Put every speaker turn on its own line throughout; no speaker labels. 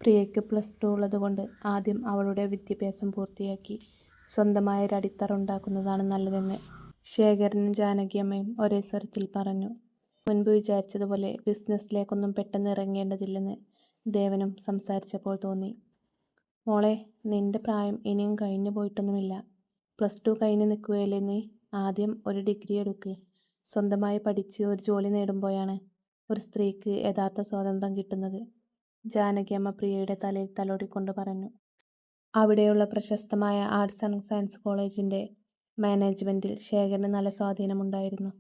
പ്രിയയ്ക്ക് +2 ഉള്ളതുകൊണ്ട് ആദ്യം അവളുടെ വിദ്യാഭ്യാസം പൂർത്തിയാക്കി സ്വന്തമായ ഒരു അടിത്തറ ഉണ്ടാക്കുന്നതാണ് നല്ലതെന്ന് ശേഖരനും ജാനകിയമ്മയും ഒരേ സ്വരത്തിൽ പറഞ്ഞു. മുൻപ് വിചാരിച്ചതുപോലെ ബിസിനസ്സിലേക്കൊന്നും പെട്ടെന്ന് ഇറങ്ങേണ്ടതില്ലെന്ന് ദേവനും സംസാരിച്ചപ്പോൾ തോന്നി. മോളെ, നിന്റെ പ്രായം ഇനിയും കഴിഞ്ഞു പോയിട്ടൊന്നുമില്ല. +2 കഴിഞ്ഞ് നിൽക്കുകയല്ലേ നീ? ആദ്യം ഒരു ഡിഗ്രി എടുക്ക്. സ്വന്തമായി പഠിച്ച് ഒരു ജോലി നേടുമ്പോഴാണ് ഒരു സ്ത്രീക്ക് യഥാർത്ഥ സ്വാതന്ത്ര്യം കിട്ടുന്നത്. ജാനകിയമ്മ പ്രിയയുടെ തലയിൽ തലോടിക്കൊണ്ട് പറഞ്ഞു. അവിടെയുള്ള പ്രശസ്തമായ ആർട്സ് ആൻഡ് സയൻസ് കോളേജിൻ്റെ മാനേജ്മെൻറ്റിൽ ശേഖരന് നല്ല സ്വാധീനമുണ്ടായിരുന്നു.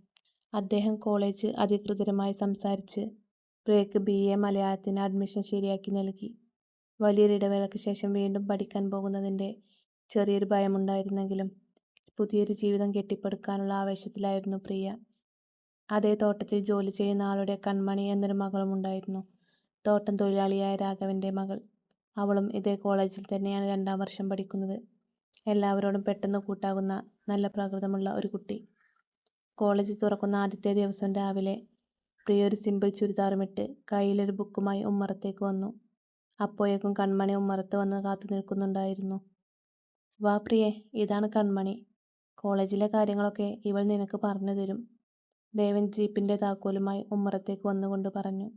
അദ്ദേഹം കോളേജ് അധികൃതരുമായി സംസാരിച്ച് പ്രിയയ്ക്ക് BA മലയാളത്തിന് അഡ്മിഷൻ ശരിയാക്കി നൽകി. വലിയൊരു ഇടവേളയ്ക്ക് ശേഷം വീണ്ടും പഠിക്കാൻ പോകുന്നതിൻ്റെ ചെറിയൊരു ഭയമുണ്ടായിരുന്നെങ്കിലും പുതിയൊരു ജീവിതം കെട്ടിപ്പടുക്കാനുള്ള ആവേശത്തിലായിരുന്നു പ്രിയ. അതേ തോട്ടത്തിൽ ജോലി ചെയ്യുന്ന ആളുടെ കൺമണി എന്നൊരു മകളും ഉണ്ടായിരുന്നു. തോട്ടം തൊഴിലാളിയായ രാഘവൻ്റെ മകൾ. അവളും ഇതേ കോളേജിൽ തന്നെയാണ് 2ാം വർഷം പഠിക്കുന്നത്. എല്ലാവരോടും പെട്ടെന്ന് കൂട്ടാകുന്ന നല്ല പ്രകൃതമുള്ള ഒരു കുട്ടി. കോളേജ് തുറക്കുന്ന ആദ്യത്തെ ദിവസം രാവിലെ പ്രിയ ഒരു സിമ്പിൾ ചുരിദാറുമിട്ട് കയ്യിലൊരു ബുക്കുമായി ഉമ്മറത്തേക്ക് വന്നു. അപ്പോഴേക്കും കൺമണി ഉമ്മറത്ത് വന്ന് കാത്തു നിൽക്കുന്നുണ്ടായിരുന്നു. വാ പ്രിയേ, ഇതാണ് കൺമണി. കോളേജിലെ കാര്യങ്ങളൊക്കെ ഇവൾ നിനക്ക് പറഞ്ഞു തരും. ദേവൻ ജീപ്പിൻ്റെ താക്കോലുമായി ഉമ്മറത്തേക്ക് വന്നുകൊണ്ട് പറഞ്ഞു.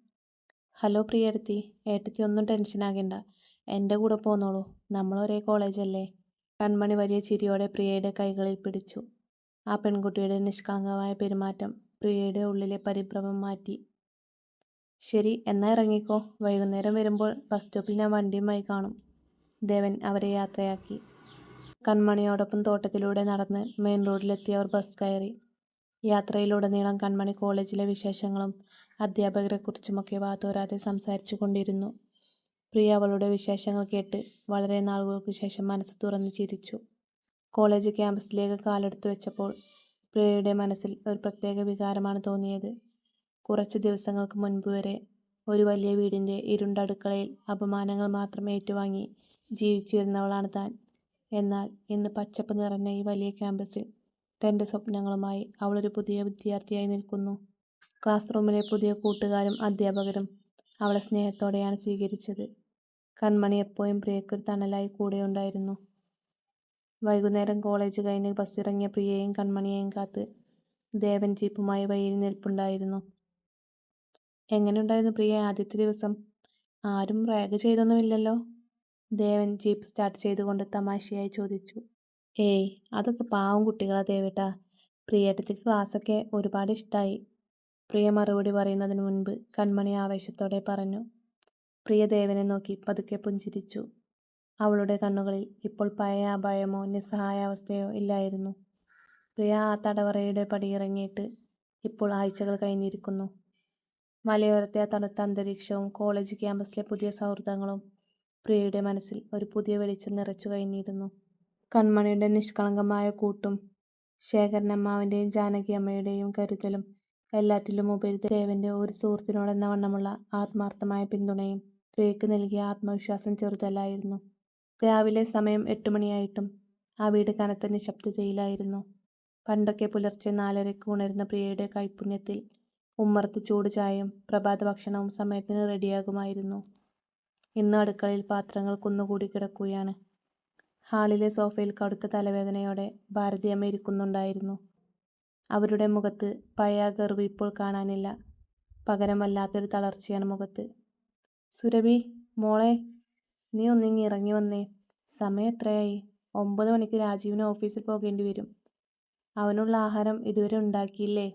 ഹലോ പ്രിയടുത്തി, ഏട്ടത്തി ഒന്നും ടെൻഷനാകേണ്ട, എൻ്റെ കൂടെ പോന്നോളൂ, നമ്മൾ ഒരേ കോളേജല്ലേ. കൺമണി വലിയ ചിരിയോടെ പ്രിയയുടെ കൈകളിൽ പിടിച്ചു. ആ പെൺകുട്ടിയുടെ നിഷ്കളങ്കമായ പെരുമാറ്റം പ്രിയയുടെ ഉള്ളിലെ പരിഭ്രമം മാറ്റി. ശരി, എന്നാ ഇറങ്ങിക്കോ. വൈകുന്നേരം വരുമ്പോൾ ബസ് സ്റ്റോപ്പിൽ ഞാൻ വണ്ടിയുമായി കാണും. ദേവൻ അവരെ യാത്രയാക്കി. കൺമണിയോടൊപ്പം തോട്ടത്തിലൂടെ നടന്ന് മെയിൻ റോഡിലെത്തി അവർ ബസ് കയറി. യാത്രയിലുടനീളം കൺമണി കോളേജിലെ വിശേഷങ്ങളും അധ്യാപകരെക്കുറിച്ചുമൊക്കെ വാതോരാതെ സംസാരിച്ചു കൊണ്ടിരുന്നു. പ്രിയ അവളുടെ വിശേഷങ്ങൾ കേട്ട് വളരെ നാളുകൾക്ക് ശേഷം മനസ്സ് തുറന്ന് ചിരിച്ചു. കോളേജ് ക്യാമ്പസിലേക്ക് കാലെടുത്തു വെച്ചപ്പോൾ പ്രിയയുടെ മനസ്സിൽ ഒരു പ്രത്യേക വികാരമാണ് തോന്നിയത്. കുറച്ച് ദിവസങ്ങൾക്ക് മുൻപ് വരെ ഒരു വലിയ വീടിൻ്റെ ഇരുണ്ട അടുക്കളയിൽ അപമാനങ്ങൾ മാത്രം ഏറ്റുവാങ്ങി ജീവിച്ചിരുന്നവളാണ് താൻ. എന്നാൽ ഇന്ന് പച്ചപ്പ് നിറഞ്ഞ ഈ വലിയ ക്യാമ്പസിൽ തൻ്റെ സ്വപ്നങ്ങളുമായി അവളൊരു പുതിയ വിദ്യാർത്ഥിയായി നിൽക്കുന്നു. ക്ലാസ് റൂമിലെ പുതിയ കൂട്ടുകാരും അധ്യാപകരും അവളെ സ്നേഹത്തോടെയാണ് സ്വീകരിച്ചത്. കൺമണി എപ്പോഴും പ്രിയയ്ക്കൊരു തണലായി കൂടെയുണ്ടായിരുന്നു. വൈകുന്നേരം കോളേജ് കഴിഞ്ഞ് ബസ്സിറങ്ങിയ പ്രിയയെയും കൺമണിയെയും കാത്ത് ദേവൻ ജീപ്പുമായി വഴിയിൽ നിൽപ്പുണ്ടായിരുന്നു. എങ്ങനെയുണ്ടായിരുന്നു പ്രിയ ആദ്യത്തെ ദിവസം? ആരും റാഗ് ചെയ്തൊന്നുമില്ലല്ലോ? ദേവൻ ജീപ്പ് സ്റ്റാർട്ട് ചെയ്തുകൊണ്ട് തമാശയായി ചോദിച്ചു. ഏയ്, അതൊക്കെ പാവം കുട്ടികളാ ദേവേട്ടാ. പ്രിയേട്ടത്തിക്ക് ക്ലാസ്സൊക്കെ ഒരുപാട് ഇഷ്ടമായി. പ്രിയ മറുപടി പറയുന്നതിന് മുൻപ് കൺമണി ആവേശത്തോടെ പറഞ്ഞു. പ്രിയ ദേവനെ നോക്കി പതുക്കെ പുഞ്ചിരിച്ചു. അവളുടെ കണ്ണുകളിൽ ഇപ്പോൾ പഴയ ആ ഭയമോ നിസ്സഹായാവസ്ഥയോ ഇല്ലായിരുന്നു. പ്രിയ ആ തടവറയുടെ പടിയിറങ്ങിയിട്ട് ഇപ്പോൾ ആഴ്ചകൾ കഴിഞ്ഞിരിക്കുന്നു. മലയോരത്തെ ആ തണുത്ത അന്തരീക്ഷവും കോളേജ് ക്യാമ്പസിലെ പുതിയ സൗഹൃദങ്ങളും പ്രിയയുടെ മനസ്സിൽ ഒരു പുതിയ വെളിച്ചം നിറച്ചു കഴിഞ്ഞിരുന്നു. കൺമണിയുടെ നിഷ്കളങ്കമായ കൂട്ടും ശേഖരനമ്മാവൻ്റെയും ജാനകിയമ്മയുടെയും കരുതലും എല്ലാറ്റിലും ഉപരി ദേവൻ്റെ ഒരു സുഹൃത്തിനോടെന്ന വണ്ണമുള്ള ആത്മാർത്ഥമായ പിന്തുണയും പ്രിയയ്ക്ക് നൽകിയ ആത്മവിശ്വാസം ചെറുതല്ലായിരുന്നു. രാവിലെ സമയം 8 മണിയായിട്ടും ആ വീട് കനത്ത നിശബ്ദതയിലായിരുന്നു. പണ്ടൊക്കെ പുലർച്ചെ 4:30 ഉണരുന്ന പ്രിയയുടെ കൈപ്പുണ്യത്തിൽ ഉമ്മറത്ത് ചൂട് ചായയും പ്രഭാത ഭക്ഷണവും സമയത്തിന് റെഡിയാകുമായിരുന്നു. ഇന്ന് അടുക്കളയിൽ പാത്രങ്ങൾ കുന്നുകൂടി കിടക്കുകയാണ്. ഹാളിലെ സോഫയിൽ കടുത്ത തലവേദനയോടെ ഭാരതിയമ്മ ഇരിക്കുന്നുണ്ടായിരുന്നു. അവരുടെ മുഖത്ത് പഴയ ഗർവ് ഇപ്പോൾ കാണാനില്ല. പകരം വല്ലാത്തൊരു തളർച്ചയാണ് മുഖത്ത്. സുരഭി മോളെ, നീ ഒന്നിങ്ങി ഇറങ്ങി വന്നേ. സമയം എത്രയായി? 9 മണിക്ക് രാജീവിന് ഓഫീസിൽ പോകേണ്ടി വരും. അവനുള്ള ആഹാരം ഇതുവരെ ഉണ്ടാക്കിയില്ലേ?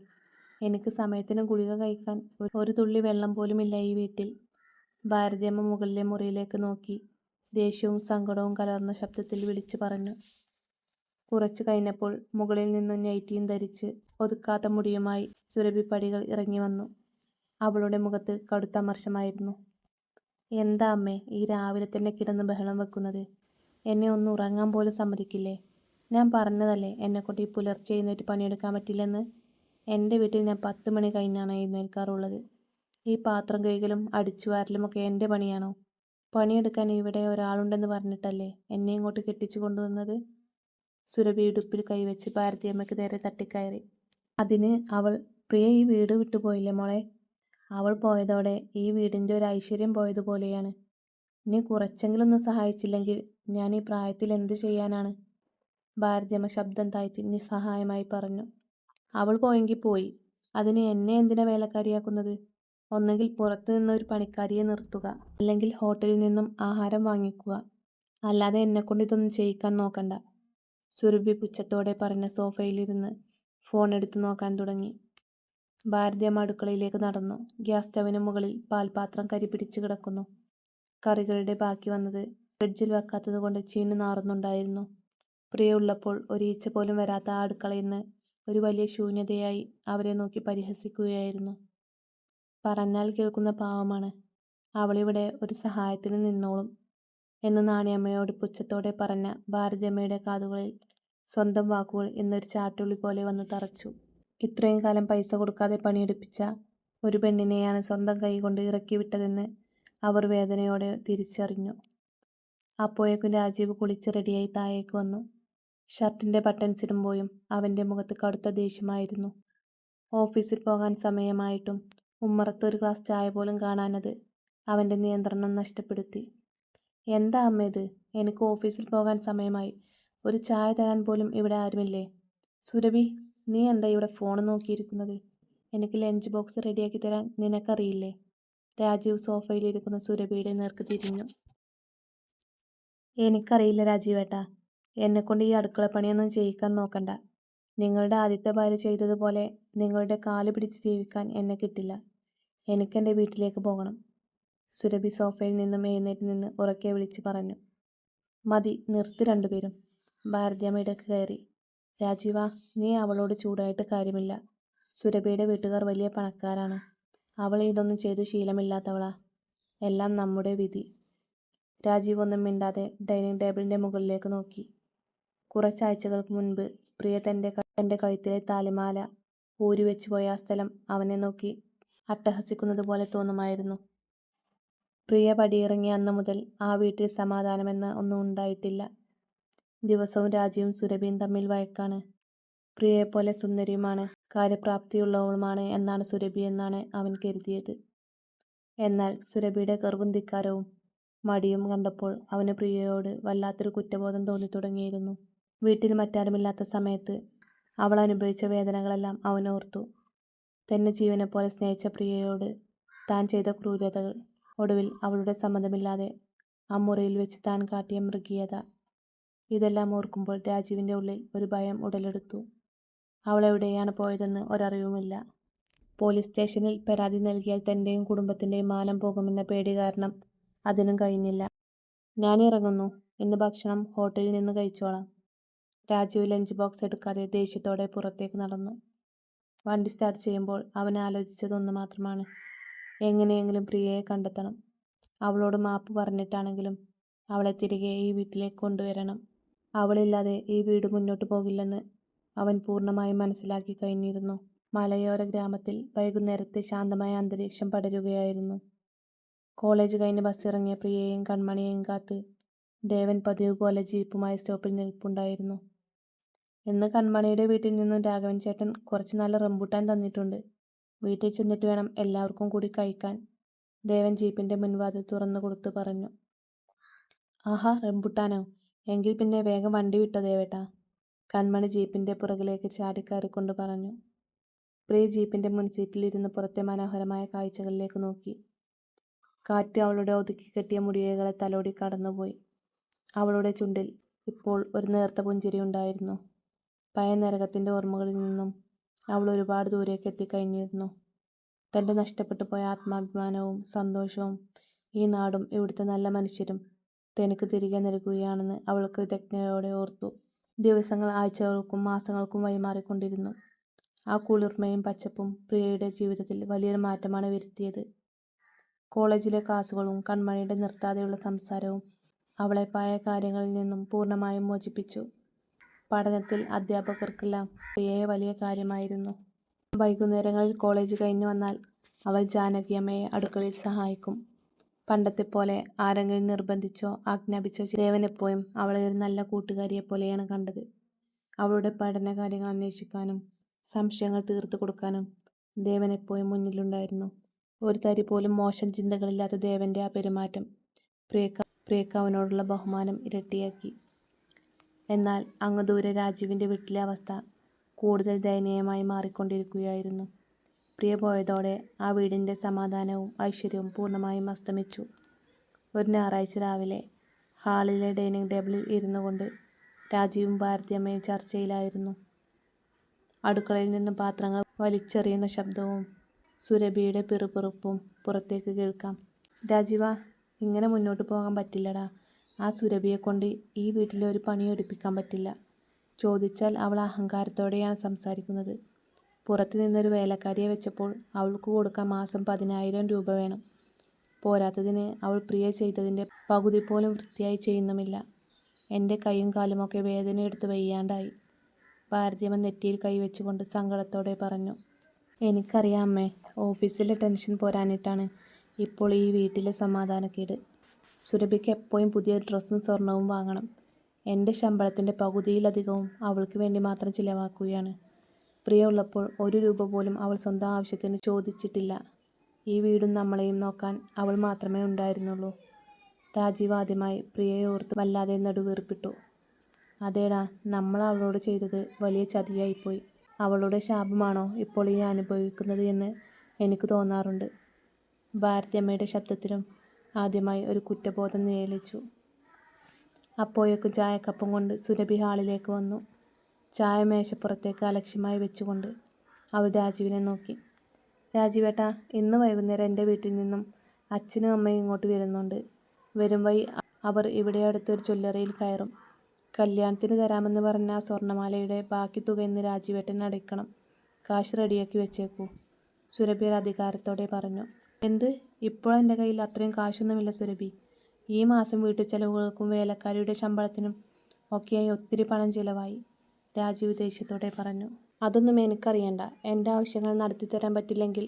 എനിക്ക് സമയത്തിന് ഗുളിക കഴിക്കാൻ ഒരു തുള്ളി വെള്ളം പോലുമില്ല ഈ വീട്ടിൽ. ഭാരതിയമ്മ മുകളിലെ മുറിയിലേക്ക് നോക്കി ദേഷ്യവും സങ്കടവും കലർന്ന ശബ്ദത്തിൽ വിളിച്ചു പറഞ്ഞു. കുറച്ചു കഴിഞ്ഞപ്പോൾ മുകളിൽ നിന്നും നൈറ്റിയും ധരിച്ച് ഒതുക്കാത്ത മുടിയുമായി സുരഭി പടികൾ ഇറങ്ങി വന്നു. അവളുടെ മുഖത്ത് കടുത്ത അമർഷമായിരുന്നു. എന്താ അമ്മേ ഈ രാവിലെ തന്നെ കിടന്ന് ബഹളം വെക്കുന്നത്? എന്നെ ഒന്ന് ഉറങ്ങാൻ പോലും സമ്മതിക്കില്ലേ? ഞാൻ പറഞ്ഞതല്ലേ എന്നെക്കൊണ്ട് ഈ പുലർച്ചെ എഴുന്നേറ്റ് പണിയെടുക്കാൻ പറ്റില്ലെന്ന്. എൻ്റെ വീട്ടിൽ ഞാൻ 10 മണി കഴിഞ്ഞാണ് എഴുന്നേൽക്കാറുള്ളത്. ഈ പാത്രം കഴുകലും അടിച്ചുവാരലും ഒക്കെ എൻ്റെ പണിയാണോ? പണിയെടുക്കാൻ ഇവിടെ ഒരാളുണ്ടെന്ന് പറഞ്ഞിട്ടല്ലേ എന്നെ ഇങ്ങോട്ട് കെട്ടിച്ചു കൊണ്ടുവന്നത്? സുരഭി ഇടുപ്പിൽ കൈവച്ച് ഭാരതിയമ്മയ്ക്ക് നേരെ തട്ടിക്കയറി. അതിന് പ്രിയ ഈ വീട് വിട്ടുപോയില്ലേ മോളെ? അവൾ പോയതോടെ ഈ വീടിൻ്റെ ഒരു ഐശ്വര്യം പോയതുപോലെയാണ്. നീ കുറച്ചെങ്കിലും ഒന്ന് സഹായിച്ചില്ലെങ്കിൽ ഞാൻ ഈ പ്രായത്തിൽ എന്ത് ചെയ്യാനാണ്? ഭാരതിയമ്മ ശബ്ദം താഴ്ത്തി നിസ്സഹായമായി പറഞ്ഞു. അവൾ പോയെങ്കിൽ പോയി. അതിന് എന്നെ എന്തിനാ വേലക്കാരിയാക്കുന്നത്? ഒന്നെങ്കിൽ പുറത്തു നിന്ന് ഒരു പണിക്കാരിയെ നിർത്തുക, അല്ലെങ്കിൽ ഹോട്ടലിൽ നിന്നും ആഹാരം വാങ്ങിക്കുക. അല്ലാതെ എന്നെക്കൊണ്ട് ഇതൊന്നും ചെയ്യിക്കാൻ നോക്കണ്ട. സുരഭി പുച്ഛത്തോടെ പറഞ്ഞ സോഫയിലിരുന്ന് ഫോൺ എടുത്തു നോക്കാൻ തുടങ്ങി. ഭാരതിയമ്മ അടുക്കളയിലേക്ക് നടന്നു. ഗ്യാസ് സ്റ്റവിന് മുകളിൽ പാൽപാത്രം കരിപിടിച്ച് കിടക്കുന്നു. കറികളുടെ ബാക്കി വന്നത് ഫ്രിഡ്ജിൽ വെക്കാത്തത് കൊണ്ട് ചീഞ്ഞു നാറുന്നുണ്ടായിരുന്നു. പ്രിയ ഉള്ളപ്പോൾ ഒരീച്ച പോലും വരാത്ത ആ അടുക്കളയിന്ന് ഒരു വലിയ ശൂന്യതയായി അവരെ നോക്കി പരിഹസിക്കുകയായിരുന്നു. പറഞ്ഞാൽ കേൾക്കുന്ന പാവമാണ്. അവളിവിടെ ഒരു സഹായത്തിന് നിന്നോളും എന്ന് നാണിയമ്മയോട് പുച്ഛത്തോടെ പറഞ്ഞ ഭാരതിയമ്മയുടെ കാതുകളിൽ സ്വന്തം വാക്കുകൾ എന്നൊരു ചാട്ടുളി പോലെ വന്നു തറച്ചു. ഇത്രയും കാലം പൈസ കൊടുക്കാതെ പണിയെടുപ്പിച്ച ഒരു പെണ്ണിനെയാണ് സ്വന്തം കൈ കൊണ്ട് ഇറക്കി വിട്ടതെന്ന് അവർ വേദനയോടെ തിരിച്ചറിഞ്ഞു. അപ്പോഴേക്കും രാജീവ് കുളിച്ച് റെഡിയായി താഴേക്ക് വന്നു. ഷർട്ടിൻ്റെ ബട്ടൺസ് ഇടുമ്പോഴും അവൻ്റെ മുഖത്ത് കടുത്ത ദേഷ്യമായിരുന്നു. ഓഫീസിൽ പോകാൻ സമയമായിട്ടും ഉമ്മറത്ത് ഒരു ഗ്ലാസ് ചായ പോലും കാണാനത് അവൻ്റെ നിയന്ത്രണം നഷ്ടപ്പെടുത്തി. എന്താ അമ്മ ഇത്? എനിക്ക് ഓഫീസിൽ പോകാൻ സമയമായി. ഒരു ചായ തരാൻ പോലും ഇവിടെ ആരുമില്ലേ? സുരഭി, നീ എന്താ ഇവിടെ ഫോൺ നോക്കിയിരിക്കുന്നത്? എനിക്ക് ലഞ്ച് ബോക്സ് റെഡിയാക്കി തരാൻ നിനക്കറിയില്ലേ? രാജീവ് സോഫയിലിരിക്കുന്ന സുരഭിയുടെ നേർക്ക് തിരിഞ്ഞു. എനിക്കറിയില്ല രാജീവേട്ടാ. എന്നെക്കൊണ്ട് ഈ അടുക്കള പണിയൊന്നും ചെയ്യിക്കാൻ നോക്കണ്ട. നിങ്ങളുടെ ആദ്യത്തെ ഭാര്യ ചെയ്തതുപോലെ നിങ്ങളുടെ കാല് പിടിച്ച് ജീവിക്കാൻ എന്നെ കിട്ടില്ല. എനിക്കെൻ്റെ വീട്ടിലേക്ക് പോകണം. സുരഭി സോഫയിൽ നിന്നും എഴുന്നേറ്റ് നിന്ന് ഉറക്കെ വിളിച്ച് പറഞ്ഞു. മതി, നിർത്തി രണ്ടുപേരും. ഭാരതിയമ്മ ഇടയ്ക്ക് കയറി. രാജീവ, നീ അവളോട് ചൂടായിട്ട് കാര്യമില്ല. സുരഭിയുടെ വീട്ടുകാർ വലിയ പണക്കാരാണ്. അവൾ ഇതൊന്നും ചെയ്ത് ശീലമില്ലാത്തവളാ. എല്ലാം നമ്മുടെ വിധി. രാജീവ് ഒന്നും മിണ്ടാതെ ഡൈനിങ് ടേബിളിൻ്റെ മുകളിലേക്ക് നോക്കി. കുറച്ചാഴ്ചകൾക്ക് മുൻപ് പ്രിയ തൻ്റെ കഴുത്തിലെ താലിമാല ഊരി വെച്ച് പോയ ആ സ്ഥലം അവനെ നോക്കി അട്ടഹസിക്കുന്നത് പോലെ തോന്നുമായിരുന്നു. പ്രിയ പടിയിറങ്ങിയ അന്ന് മുതൽ ആ വീട്ടിൽ സമാധാനമെന്ന ഒന്നും ഉണ്ടായിട്ടില്ല. ദിവസവും രാജീവും സുരഭിയും തമ്മിൽ വഴക്കാണ്. പ്രിയയെപ്പോലെ സുന്ദരിയുമാണ്, കാര്യപ്രാപ്തിയുള്ളവളുമാണ് എന്നാണ് സുരഭി എന്നാണ് അവൻ കരുതിയത്. എന്നാൽ സുരഭിയുടെ ഗർവും ധിക്കാരവും മടിയും കണ്ടപ്പോൾ അവന് പ്രിയയോട് വല്ലാത്തൊരു കുറ്റബോധം തോന്നിത്തുടങ്ങിയിരുന്നു. വീട്ടിൽ മറ്റാരുമില്ലാത്ത സമയത്ത് അവൾ അനുഭവിച്ച വേദനകളെല്ലാം അവൻ ഓർത്തു. തന്നെ ജീവനെപ്പോലെ സ്നേഹിച്ച പ്രിയയോട് താൻ ചെയ്ത ക്രൂരതകൾ, ഒടുവിൽ അവളുടെ സമ്മതമില്ലാതെ ആ മുറിയിൽ വെച്ച് താൻ കാട്ടിയ മൃഗീയത, ഇതെല്ലാം ഓർക്കുമ്പോൾ രാജീവിൻ്റെ ഉള്ളിൽ ഒരു ഭയം ഉടലെടുത്തു. അവൾ എവിടെയാണ് പോയതെന്ന് ഒരറിവുമില്ല. പോലീസ് സ്റ്റേഷനിൽ പരാതി നൽകിയാൽ തൻ്റെയും കുടുംബത്തിൻ്റെയും മാനം പോകുമെന്ന പേടി കാരണം അതിനും കഴിഞ്ഞില്ല. ഞാൻ ഇറങ്ങുന്നു. ഇന്ന് ഭക്ഷണം ഹോട്ടലിൽ നിന്ന് കഴിച്ചോളാം. രാജീവ് ലഞ്ച് ബോക്സ് എടുക്കാതെ ദേഷ്യത്തോടെ പുറത്തേക്ക് നടന്നു. വണ്ടി സ്റ്റാർട്ട് ചെയ്യുമ്പോൾ അവൻ ആലോചിച്ചതൊന്ന് മാത്രമാണ്. എങ്ങനെയെങ്കിലും പ്രിയയെ കണ്ടെത്തണം. അവളോട് മാപ്പ് പറഞ്ഞിട്ടാണെങ്കിലും അവളെ തിരികെ ഈ വീട്ടിലേക്ക് കൊണ്ടുവരണം. അവളില്ലാതെ ഈ വീട് മുന്നോട്ട് പോകില്ലെന്ന് അവൻ പൂർണ്ണമായും മനസ്സിലാക്കി കഴിഞ്ഞിരുന്നു. മലയോര ഗ്രാമത്തിൽ വൈകുന്നേരത്തെ ശാന്തമായ അന്തരീക്ഷം പടരുകയായിരുന്നു. കോളേജ് കഴിഞ്ഞ് ബസ്സിറങ്ങിയ പ്രിയയെയും കൺമണിയെയും കാത്ത് ദേവൻ പതിവ് പോലെ ജീപ്പുമായി സ്റ്റോപ്പിൽ നിൽപ്പുണ്ടായിരുന്നു. ഇന്ന് കൺമണിയുടെ വീട്ടിൽ നിന്നും രാഘവൻ ചേട്ടൻ കുറച്ച് നല്ല റംബൂട്ടാൻ തന്നിട്ടുണ്ട്. വീട്ടിൽ ചെന്നിട്ട് വേണം എല്ലാവർക്കും കൂടി കഴിക്കാൻ. ദേവൻ ജീപ്പിൻ്റെ മുൻവാതിൽ തുറന്നു കൊടുത്തു പറഞ്ഞു. ആഹാ, റംബൂട്ടാനോ? എങ്കിൽ പിന്നെ വേഗം വണ്ടി വിട്ടോ ദേവേട്ടാ. കൺമണി ജീപ്പിൻ്റെ പുറകിലേക്ക് ചാടിക്കയറിക്കൊണ്ട് പറഞ്ഞു. പ്രിയ ജീപ്പിൻ്റെ മുൻസീറ്റിലിരുന്ന് പുറത്തെ മനോഹരമായ കാഴ്ചകളിലേക്ക് നോക്കി. കാറ്റ് അവളുടെ ഒതുക്കിക്കെട്ടിയ മുടികളെ തലോടി കടന്നുപോയി. അവളുടെ ചുണ്ടിൽ ഇപ്പോൾ ഒരു നേർത്ത പുഞ്ചിരി ഉണ്ടായിരുന്നു. പഴയ നരകത്തിൻ്റെ ഓർമ്മകളിൽ നിന്നും അവൾ ഒരുപാട് ദൂരേക്ക് എത്തിക്കഴിഞ്ഞിരുന്നു. തൻ്റെ നഷ്ടപ്പെട്ടു പോയ ആത്മാഭിമാനവും സന്തോഷവും ഈ നാടും ഇവിടുത്തെ നല്ല മനുഷ്യരും തനിക്ക് തിരികെ നൽകുകയാണെന്ന് അവൾ കൃതജ്ഞതയോടെ ഓർത്തു. ദിവസങ്ങൾ ആഴ്ചകൾക്കും മാസങ്ങൾക്കും വഴിമാറിക്കൊണ്ടിരുന്നു. ആ കുളിർമയും പച്ചപ്പും പ്രിയയുടെ ജീവിതത്തിൽ വലിയൊരു മാറ്റമാണ് വരുത്തിയത്. കോളേജിലെ ക്ലാസുകളും കൺമണിയുടെ നിർത്താതെയുള്ള സംസാരവും അവളെ പഴയ കാര്യങ്ങളിൽ നിന്നും പൂർണ്ണമായും മോചിപ്പിച്ചു. പഠനത്തിൽ അധ്യാപകർക്കെല്ലാം പ്രിയയെ വലിയ കാര്യമായിരുന്നു. വൈകുന്നേരങ്ങളിൽ കോളേജ് കഴിഞ്ഞു വന്നാൽ അവൾ ജാനകിയമ്മയെ അടുക്കളയിൽ സഹായിക്കും. പണ്ടത്തെ പോലെ ആരെങ്കിലും നിർബന്ധിച്ചോ ആജ്ഞാപിച്ചോ ദേവൻ എപ്പോഴും അവളെ ഒരു നല്ല കൂട്ടുകാരിയെപ്പോലെയാണ് കണ്ടത്. അവളുടെ പഠനകാര്യങ്ങൾ അന്വേഷിക്കാനും സംശയങ്ങൾ തീർത്തു കൊടുക്കാനും ദേവൻ എപ്പോഴും മുന്നിലുണ്ടായിരുന്നു. ഒരു തരി പോലും മോശം ചിന്തകളില്ലാത്ത ദേവൻ്റെ ആ പെരുമാറ്റം പ്രിയക്ക് അവനോടുള്ള ബഹുമാനം ഇരട്ടിയാക്കി. എന്നാൽ അങ്ങ് ദൂരെ രാജീവിൻ്റെ വീട്ടിലെ അവസ്ഥ കൂടുതൽ ദയനീയമായി മാറിക്കൊണ്ടിരിക്കുകയായിരുന്നു. പ്രിയ പോയതോടെ ആ വീടിൻ്റെ സമാധാനവും ഐശ്വര്യവും പൂർണ്ണമായും അസ്തമിച്ചു. ഒരു ഞായറാഴ്ച രാവിലെ ഹാളിലെ ഡൈനിങ് ടേബിളിൽ ഇരുന്നു കൊണ്ട് രാജീവും ഭാരതിയമ്മയും ചർച്ചയിലായിരുന്നു. അടുക്കളയിൽ നിന്ന് പാത്രങ്ങൾ വലിച്ചെറിയുന്ന ശബ്ദവും സുരഭിയുടെ പിറുപിറുപ്പും പുറത്തേക്ക് കേൾക്കാം. രാജീവ, ഇങ്ങനെ മുന്നോട്ട് പോകാൻ പറ്റില്ലടാ. ആ സുരഭിയെ കൊണ്ട് ഈ വീട്ടിലെ ഒരു പണിയും എടുപ്പിക്കാൻ പറ്റില്ല. ചോദിച്ചാൽ അവൾ അഹങ്കാരത്തോടെയാണ് സംസാരിക്കുന്നത്. പുറത്തു നിന്നൊരു വേലക്കാരിയെ വെച്ചപ്പോൾ അവൾക്ക് കൊടുക്കാൻ മാസം 10,000 രൂപ വേണം. പോരാത്തതിന് അവൾ പ്രിയ ചെയ്തതിൻ്റെ പകുതി പോലും വൃത്തിയായി ചെയ്യുന്നുമില്ല. എൻ്റെ കൈയും കാലുമൊക്കെ വേദനയെടുത്ത് വയ്യാണ്ടായി. ഭാരതിയമ്മ നെറ്റിയിൽ കൈവച്ചുകൊണ്ട് സങ്കടത്തോടെ പറഞ്ഞു. എനിക്കറിയാം അമ്മേ, ഓഫീസിലെ ടെൻഷൻ പോരാനിട്ടാണ് ഇപ്പോൾ ഈ വീട്ടിലെ സമാധാനക്കേട്. സുരഭിക്ക് എപ്പോഴും പുതിയ ഡ്രസ്സും സ്വർണവും വാങ്ങണം. എൻ്റെ ശമ്പളത്തിൻ്റെ പകുതിയിലധികവും അവൾക്ക് വേണ്ടി മാത്രം ചിലവാക്കുകയാണ്. പ്രിയ ഉള്ളപ്പോൾ 1 രൂപ പോലും അവൾ സ്വന്തം ആവശ്യത്തിന് ചോദിച്ചിട്ടില്ല. ഈ വീടും നമ്മളെയും നോക്കാൻ അവൾ മാത്രമേ ഉണ്ടായിരുന്നുള്ളൂ. രാജീവ് ആദ്യമായി പ്രിയയെ ഓർത്ത് വല്ലാതെ നെടുവീർപ്പിട്ടു. അതേടാ, നമ്മൾ അവളോട് ചെയ്തത് വലിയ ചതിയായിപ്പോയി. അവളുടെ ശാപമാണോ ഇപ്പോൾ ഈ അനുഭവിക്കുന്നത് എന്ന് എനിക്ക് തോന്നാറുണ്ട്. ഭാരതിയമ്മയുടെ ശബ്ദത്തിലും ആദ്യമായി ഒരു കുറ്റബോധം നിഴലിച്ചു. അപ്പോഴേക്കും ചായക്കപ്പം കൊണ്ട് സുരഭി ഹാളിലേക്ക് വന്നു. ചായ മേശപ്പുറത്തേക്ക് അലക്ഷ്യമായി വെച്ചുകൊണ്ട് അവൾ രാജീവിനെ നോക്കി. രാജീവേട്ടാ, ഇന്ന് വൈകുന്നേരം എൻ്റെ വീട്ടിൽ നിന്നും അച്ഛനും അമ്മയും ഇങ്ങോട്ട് വരുന്നുണ്ട്. വരും വഴി അവർ ഇവിടെ അടുത്തൊരു ജ്വല്ലറിയിൽ കയറും. കല്യാണത്തിന് തരാമെന്ന് പറഞ്ഞ ആ സ്വർണ്ണമാലയുടെ ബാക്കി തുക ഇന്ന് രാജീവേട്ടൻ അടയ്ക്കണം. കാശ് റെഡിയാക്കി വെച്ചേക്കൂ, സുരഭി അധികാരത്തോടെ പറഞ്ഞു. എന്ത്? ഇപ്പോൾ എൻ്റെ കയ്യിൽ അത്രയും കാശൊന്നുമില്ല സുരഭി. ഈ മാസം വീട്ടു ചെലവുകൾക്കും വേലക്കാരിയുടെ ശമ്പളത്തിനും ഒക്കെയായി ഒത്തിരി പണം ചിലവായി, രാജീവ് ദേഷ്യത്തോടെ പറഞ്ഞു. അതൊന്നും എനിക്കറിയണ്ട. എൻ്റെ ആവശ്യങ്ങൾ നടത്തിത്തരാൻ പറ്റില്ലെങ്കിൽ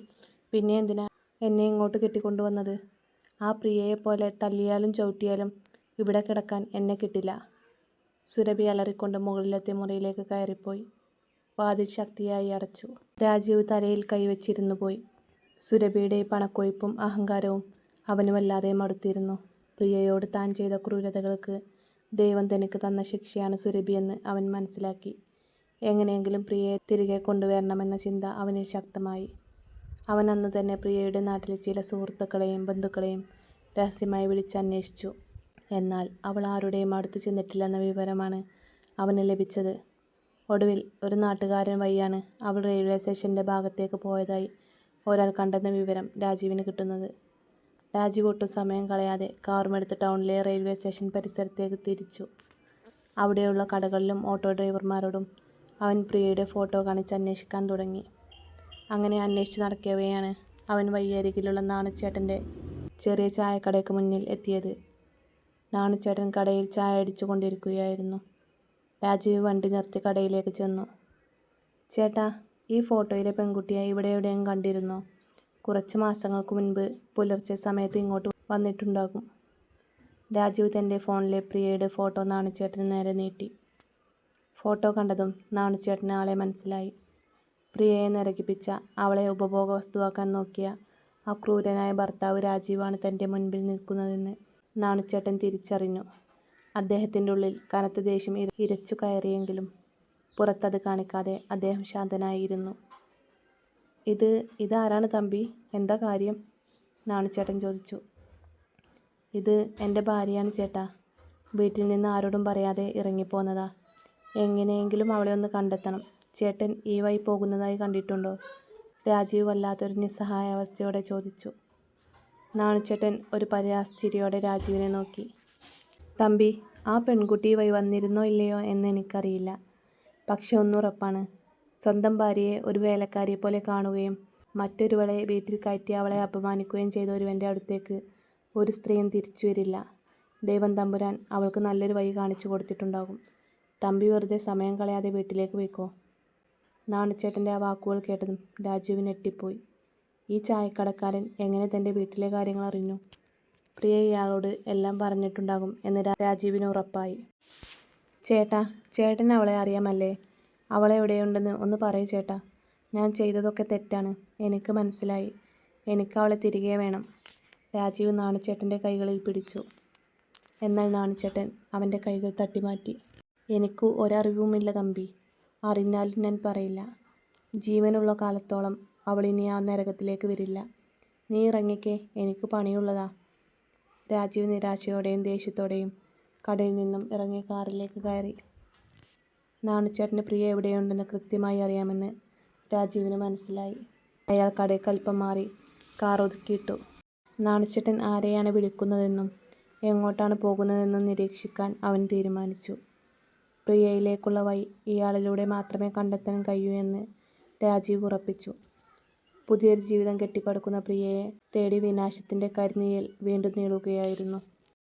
പിന്നെ എന്തിനാ എന്നെ ഇങ്ങോട്ട് കെട്ടിക്കൊണ്ടുവന്നത്? ആ പ്രിയയെപ്പോലെ തല്ലിയാലും ചവിട്ടിയാലും ഇവിടെ കിടക്കാൻ എന്നെ കിട്ടില്ല. സുരഭി അലറിക്കൊണ്ട് മുകളിലത്തെ മുറിയിലേക്ക് കയറിപ്പോയി. വാതിൽ ശക്തിയായി അടച്ചു. രാജീവ് തലയിൽ കൈവച്ചിരുന്നു പോയി. സുരഭിയുടെ പണക്കൊഴുപ്പും അഹങ്കാരവും അവന് വല്ലാതെ മടുത്തിരുന്നു. പ്രിയയോട് താൻ ചെയ്ത ക്രൂരതകൾക്ക് ദൈവം തനിക്ക് തന്ന ശിക്ഷയാണ് സുരഭിയെന്ന് അവൻ മനസ്സിലാക്കി. എങ്ങനെയെങ്കിലും പ്രിയയെ തിരികെ കൊണ്ടുവരണമെന്ന ചിന്ത അവനിൽ ശക്തമായി. അവൻ അന്നു തന്നെ പ്രിയയുടെ നാട്ടിലെ ചില സുഹൃത്തുക്കളെയും ബന്ധുക്കളെയും രഹസ്യമായി വിളിച്ചന്വേഷിച്ചു. എന്നാൽ അവൾ ആരുടെയും അടുത്ത് ചെന്നിട്ടില്ലെന്ന വിവരമാണ് അവന് ലഭിച്ചത്. ഒടുവിൽ ഒരു നാട്ടുകാരൻ വഴിയാണ് അവൾ റെയിൽവേ സ്റ്റേഷൻ്റെ ഭാഗത്തേക്ക് പോയതായി ഒരാൾ കണ്ടെന്ന വിവരം രാജീവിന് കിട്ടുന്നത്. രാജീവ് ഒട്ടും സമയം കളയാതെ കാറുമെടുത്ത് ടൗണിലെ റെയിൽവേ സ്റ്റേഷൻ പരിസരത്തേക്ക് തിരിച്ചു. അവിടെയുള്ള കടകളിലും ഓട്ടോ ഡ്രൈവർമാരോടും അവൻ പ്രിയയുടെ ഫോട്ടോ കാണിച്ച് അന്വേഷിക്കാൻ തുടങ്ങി. അങ്ങനെ അന്വേഷിച്ച് നടക്കവെയാണ് അവൻ വഴിയരികിലുള്ള നാണുച്ചേട്ടൻ്റെ ചെറിയ ചായക്കടയ്ക്ക് മുന്നിൽ എത്തിയത്. നാണുച്ചേട്ടൻ കടയിൽ ചായ അടിച്ചു കൊണ്ടിരിക്കുകയായിരുന്നു. രാജീവ് വണ്ടി നിർത്തി കടയിലേക്ക് ചെന്നു. ചേട്ടാ, ഈ ഫോട്ടോയിലെ പെൺകുട്ടിയെ ഇവിടെ എവിടെയും കണ്ടിരുന്നോ? കുറച്ച് മാസങ്ങൾക്ക് മുൻപ് പുലർച്ചെ സമയത്ത് ഇങ്ങോട്ട് വന്നിട്ടുണ്ടാകും. രാജീവ് തൻ്റെ ഫോണിലെ പ്രിയയുടെ ഫോട്ടോ നാണുച്ചേട്ടന് നേരെ നീട്ടി. ഫോട്ടോ കണ്ടതും നാണുച്ചേട്ടന് ആളെ മനസ്സിലായി. പ്രിയയെ നരകിപ്പിച്ച, അവളെ ഉപഭോഗ വസ്തുവാക്കാൻ നോക്കിയ ആ ക്രൂരനായ ഭർത്താവ് രാജീവാണ് തൻ്റെ മുൻപിൽ നിൽക്കുന്നതെന്ന് നാണുച്ചേട്ടൻ തിരിച്ചറിഞ്ഞു. അദ്ദേഹത്തിൻ്റെ ഉള്ളിൽ കനത്ത ദേഷ്യം ഇരച്ചു കയറിയെങ്കിലും പുറത്തത് കാണിക്കാതെ അദ്ദേഹം ശാന്തനായിരുന്നു. ഇതാരാണ് തമ്പി? എന്താ കാര്യം? നാണുച്ചേട്ടൻ ചോദിച്ചു. ഇത് എൻ്റെ ഭാര്യയാണ് ചേട്ടാ. വീട്ടിൽ നിന്ന് ആരോടും പറയാതെ ഇറങ്ങിപ്പോന്നതാ. എങ്ങനെയെങ്കിലും അവളെ ഒന്ന് കണ്ടെത്തണം. ചേട്ടൻ ഈ വഴി പോകുന്നതായി കണ്ടിട്ടുണ്ടോ? രാജീവ് വല്ലാത്തൊരു നിസ്സഹായാവസ്ഥയോടെ ചോദിച്ചു. നാണുച്ചേട്ടൻ ഒരു പരിഹാസച്ചിരിയോടെ രാജീവിനെ നോക്കി. തമ്പി, ആ പെൺകുട്ടി ഈ വഴി വന്നിരുന്നോ ഇല്ലയോ എന്ന് എനിക്കറിയില്ല. പക്ഷെ ഒന്നുറപ്പാണ്, സ്വന്തം ഭാര്യയെ ഒരു വേലക്കാരിയെ പോലെ കാണുകയും മറ്റൊരുവളെ വീട്ടിൽ കയറ്റി അവളെ അപമാനിക്കുകയും ചെയ്ത ഒരുവൻ്റെ അടുത്തേക്ക് ഒരു സ്ത്രീയും തിരിച്ചു വരില്ല. ദൈവം തമ്പുരാൻ അവൾക്ക് നല്ലൊരു വഴി കാണിച്ചു കൊടുത്തിട്ടുണ്ടാകും. തമ്പി വെറുതെ സമയം കളയാതെ വീട്ടിലേക്ക് പോയിക്കോ. നാണുച്ചേട്ടൻ്റെ ആ വാക്കുകൾ കേട്ടതും രാജീവ് ഞെട്ടിപ്പോയി. ഈ ചായക്കടക്കാരൻ എങ്ങനെ തൻ്റെ വീട്ടിലെ കാര്യങ്ങൾ അറിഞ്ഞു? പ്രിയ ഇയാളോട് എല്ലാം പറഞ്ഞിട്ടുണ്ടാകും എന്ന് രാജീവിന് ഉറപ്പായി. ചേട്ടന് അവളെ അറിയാമല്ലേ? അവളെവിടെയുണ്ടെന്ന് ഒന്ന് പറയൂ ചേട്ടാ. ഞാൻ ചെയ്തതൊക്കെ തെറ്റാണ്, എനിക്ക് മനസ്സിലായി. എനിക്ക് അവളെ തിരികെ വേണം. രാജീവ് നാണുച്ചേട്ടൻ്റെ കൈകളിൽ പിടിച്ചു. എന്നാൽ നാണിച്ചേട്ടൻ അവൻ്റെ കൈകൾ തട്ടിമാറ്റി. "എനിക്ക് ഒരറിവുമില്ല തമ്പി. അറിഞ്ഞാലും ഞാൻ പറയില്ല. ജീവനുള്ള കാലത്തോളം അവളിനി ആ നരകത്തിലേക്ക് വരില്ല. നീ ഇറങ്ങിക്കേ, എനിക്ക് പണിയുള്ളതാ." രാജീവ് നിരാശയോടെയും ദേഷ്യത്തോടെയും കടയിൽ നിന്നും ഇറങ്ങി കാറിലേക്ക് കയറി. നാണിച്ചേട്ടന് പ്രിയ എവിടെയുണ്ടെന്ന് കൃത്യമായി അറിയാമെന്ന് രാജീവിന് മനസ്സിലായി. അയാൾ കടയ്ക്കൽപ്പം മാറി കാർ ഒതുക്കിയിട്ടു. നാണിച്ചേട്ടൻ ആരെയാണ് വിളിക്കുന്നതെന്നും എങ്ങോട്ടാണ് പോകുന്നതെന്നും നിരീക്ഷിക്കാൻ അവൻ തീരുമാനിച്ചു. പ്രിയയിലേക്കുള്ള വഴി ഇയാളിലൂടെ മാത്രമേ കണ്ടെത്താൻ കഴിയൂ എന്ന് രാജീവ് ഉറപ്പിച്ചു. പുതിയൊരു ജീവിതം കെട്ടിപ്പടുക്കുന്ന പ്രിയയെ തേടി വിനാശത്തിൻ്റെ കരിനിഴൽ വീണ്ടും നീളുകയായിരുന്നു.